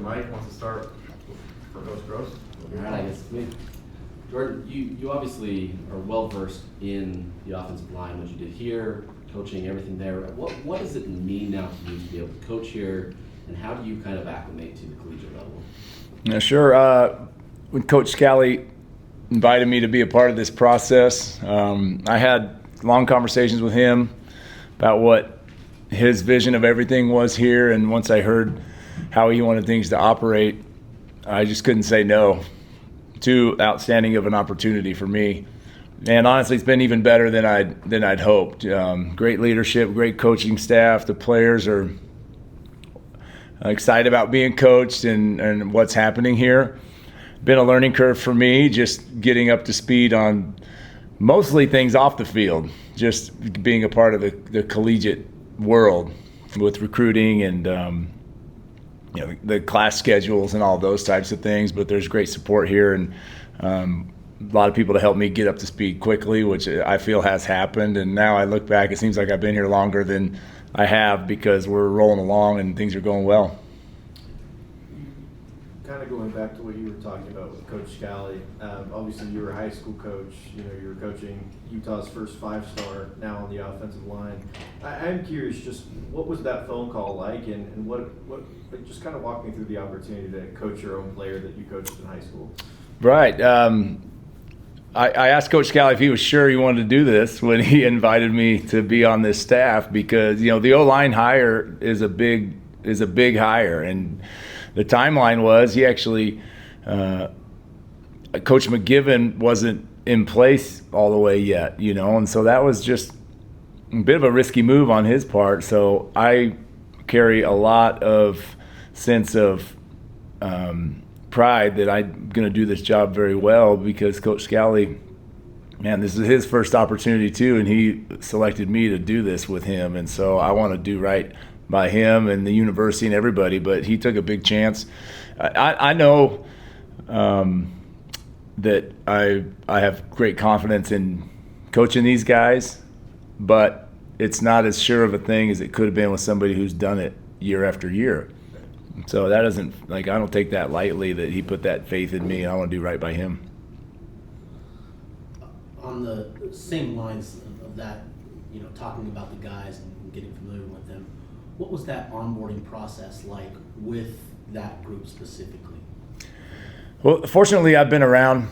Mike wants to start for Coach Gross. All right, I guess me. Jordan, you obviously are well versed in the offensive line, what you did here, coaching, everything there. What does it mean now to you to be able to coach here, and how do you kind of acclimate to the collegiate level? Yeah, sure. When Coach Scally invited me to be a part of this process, I had long conversations with him about what his vision of everything was here, and once I heard how he wanted things to operate, I just couldn't say no. Too outstanding of an opportunity for me, and honestly, it's been even better than I'd hoped. Great leadership, great coaching staff. The players are excited about being coached and what's happening here. Been a learning curve for me, just getting up to speed on mostly things off the field, just being a part of the collegiate world with recruiting and the class schedules and all those types of things. But there's great support here and a lot of people to help me get up to speed quickly, which I feel has happened. And now I look back, it seems like I've been here longer than I have because we're rolling along and things are going well. Kind of going back to what you were talking about with Coach Scally, obviously you were a high school coach, you were coaching Utah's first 5-star now on the offensive line. I'm curious, just what was that phone call like, and what just kind of walk me through the opportunity to coach your own player that you coached in high school. Right. I asked Coach Scally if he was sure he wanted to do this when he invited me to be on this staff, because the O-line hire is a big hire, and the timeline was he actually Coach McGiven wasn't in place all the way yet, and so that was just a bit of a risky move on his part. So I carry a lot of sense of pride that I'm going to do this job very well, because Coach Scally, man, this is his first opportunity too, and he selected me to do this with him, and so I want to do right by him and the university and everybody. But he took a big chance. I know that I have great confidence in coaching these guys, but it's not as sure of a thing as it could have been with somebody who's done it year after year. So that doesn't, I don't take that lightly that he put that faith in me, and I want to do right by him. On the same lines of that, talking about the guys and getting familiar with them, what was that onboarding process like with that group specifically? Well, fortunately, I've been around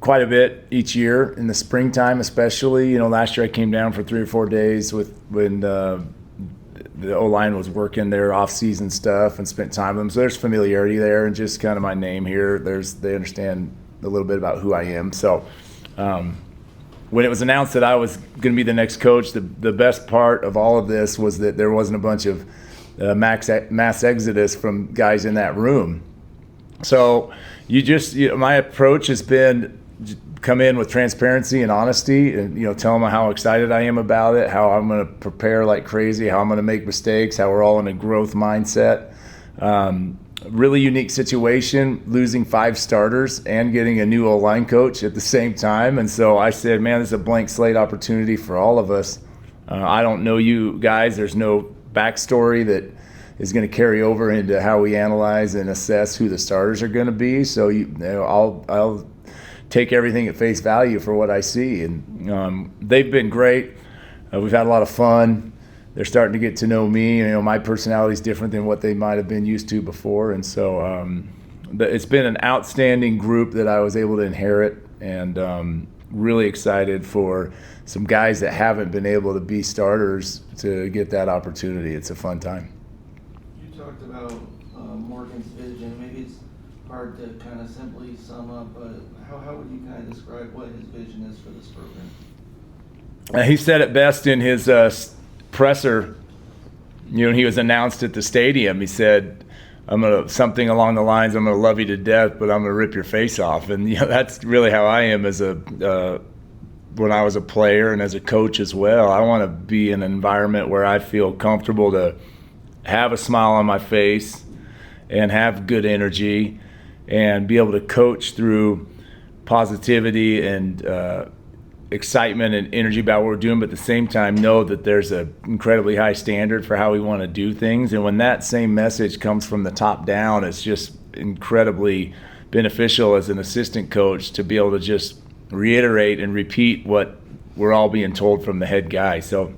quite a bit each year in the springtime, especially. Last year I came down for 3 or 4 days when the O-line was working their off-season stuff and spent time with them. So there's familiarity there, and just kind of my name here. They understand a little bit about who I am. So when it was announced that I was going to be the next coach, the best part of all of this was that there wasn't a bunch of mass exodus from guys in that room. So my approach has been come in with transparency and honesty, and tell them how excited I am about it, how I'm going to prepare like crazy, how I'm going to make mistakes, how we're all in a growth mindset. Really unique situation, losing 5 starters and getting a new O-line coach at the same time. And so I said, man, this is a blank slate opportunity for all of us. I don't know you guys. There's no backstory that is going to carry over into how we analyze and assess who the starters are going to be. So I'll take everything at face value for what I see. And they've been great. We've had a lot of fun. They're starting to get to know me. My personality is different than what they might have been used to before. And so it's been an outstanding group that I was able to inherit, and really excited for some guys that haven't been able to be starters to get that opportunity. It's a fun time. You talked about Morgan's vision. Maybe it's hard to kind of simply sum up, but how would you kind of describe what his vision is for this program? He said it best in his presser. He was announced at the stadium. He said, something along the lines, I'm going to love you to death, but I'm going to rip your face off. And that's really how I am when I was a player and as a coach as well. I want to be in an environment where I feel comfortable to have a smile on my face and have good energy and be able to coach through positivity and excitement and energy about what we're doing, but at the same time know that there's an incredibly high standard for how we want to do things. And when that same message comes from the top down, it's just incredibly beneficial as an assistant coach to be able to just reiterate and repeat what we're all being told from the head guy. So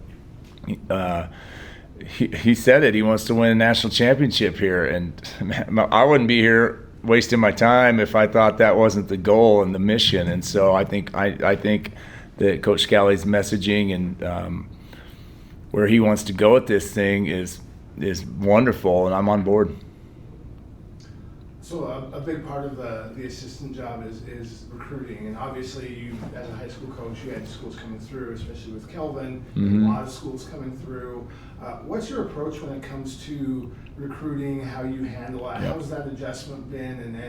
he said it. He wants to win a national championship here, and man, I wouldn't be here wasting my time if I thought that wasn't the goal and the mission. And so I think that Coach Scalley's messaging and where he wants to go with this thing is wonderful, and I'm on board. So a big part of the assistant job is recruiting, and obviously you, as a high school coach, you had schools coming through, especially with Kelvin, Mhm. a lot of schools coming through. What's your approach when it comes to recruiting, how you handle it? Yep. How's that adjustment been,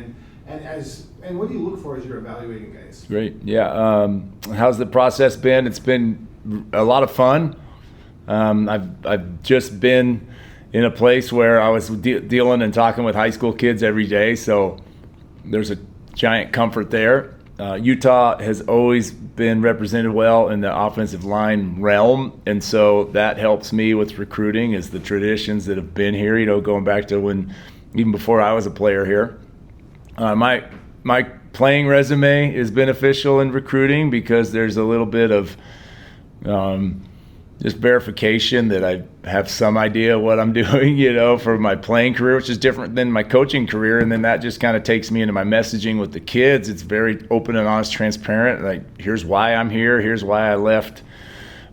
and what do you look for as you're evaluating guys? Great. Yeah. How's the process been? It's been a lot of fun. I've just been in a place where I was dealing and talking with high school kids every day, so there's a giant comfort there. Utah has always been represented well in the offensive line realm, and so that helps me with recruiting, is the traditions that have been here, going back to when, even before I was a player here. My playing resume is beneficial in recruiting because there's a little bit of just verification that I have some idea what I'm doing, for my playing career, which is different than my coaching career. And then that just kind of takes me into my messaging with the kids. It's very open and honest, transparent. Like, here's why I'm here. Here's why I left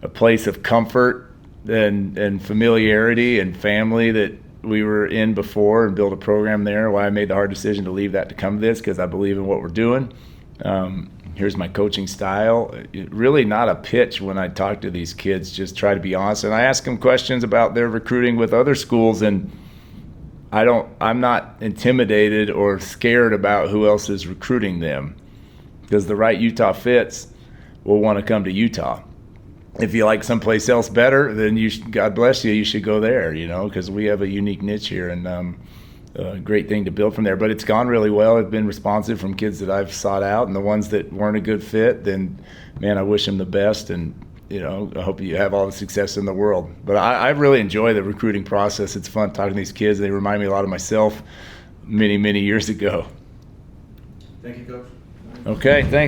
a place of comfort and familiarity and family that we were in before and build a program there. Why I made the hard decision to leave that to come to this, because I believe in what we're doing. Here's my coaching style. Really not a pitch when I talk to these kids, just try to be honest. And I ask them questions about their recruiting with other schools, and I'm not intimidated or scared about who else is recruiting them, because the right Utah fits will want to come to Utah. If you like someplace else better, then God bless you, you should go there, because we have a unique niche here, and a great thing to build from there. But it's gone really well. It's been responsive from kids that I've sought out, and the ones that weren't a good fit, then, man, I wish them the best, and I hope you have all the success in the world. But I really enjoy the recruiting process. It's fun talking to these kids. They remind me a lot of myself many, many years ago. Thank you, Coach. Okay, thanks.